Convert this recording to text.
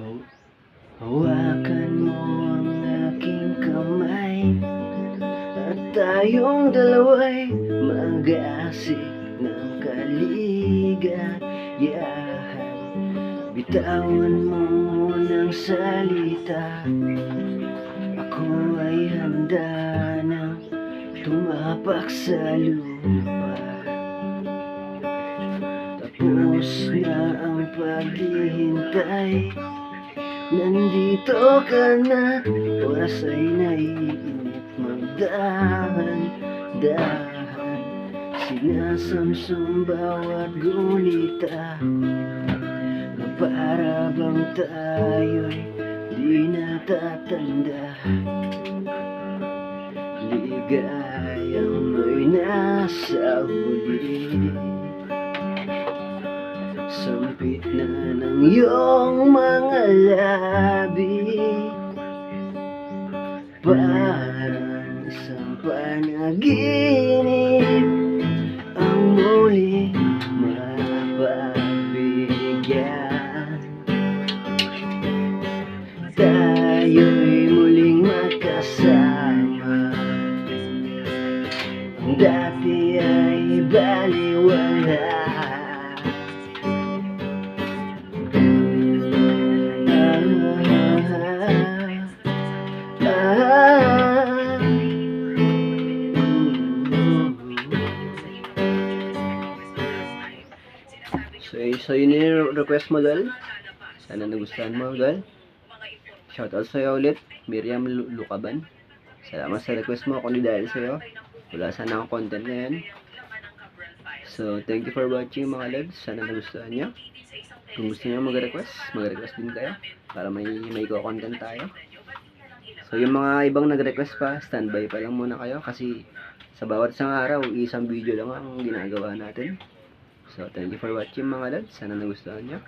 Haw- Hawakan mo ang aking kamay at tayong dalawa'y mag-aasik ng kaligayahan. Bitawan mo ng salita, ako ay handa nang tumapak sa lupa. Tapos na ang paghihintay, nandito ka na, oras ay naiinit, magdahan-dahan. Sinasamsam bawat gunita, na para bang tayo'y di natatanda. Ligayang mo'y nasa huli, sampit na ng iyong mga labi, parang isang panaginip ang muling mapagbigyan. Tayo'y muling magkasama, ang dati ay baliwala. So yun yung request mo, Dol. Sana nagustuhan mo, Dol. Shoutout sa'yo ulit, Miriam Lucaban. Salamat sa request mo, kung di dahil sa'yo wala sana akong content ngayon. So thank you for watching, mga lods. Sana nagustuhan nyo. Kung gusto nyo mag-request din kayo para may content tayo. So yung mga ibang nag-request pa, standby pa lang muna kayo kasi sa bawat isang araw, isang video lang ang ginagawa natin. So thank you for watching, mga lods. Sana nagustuhan nyo.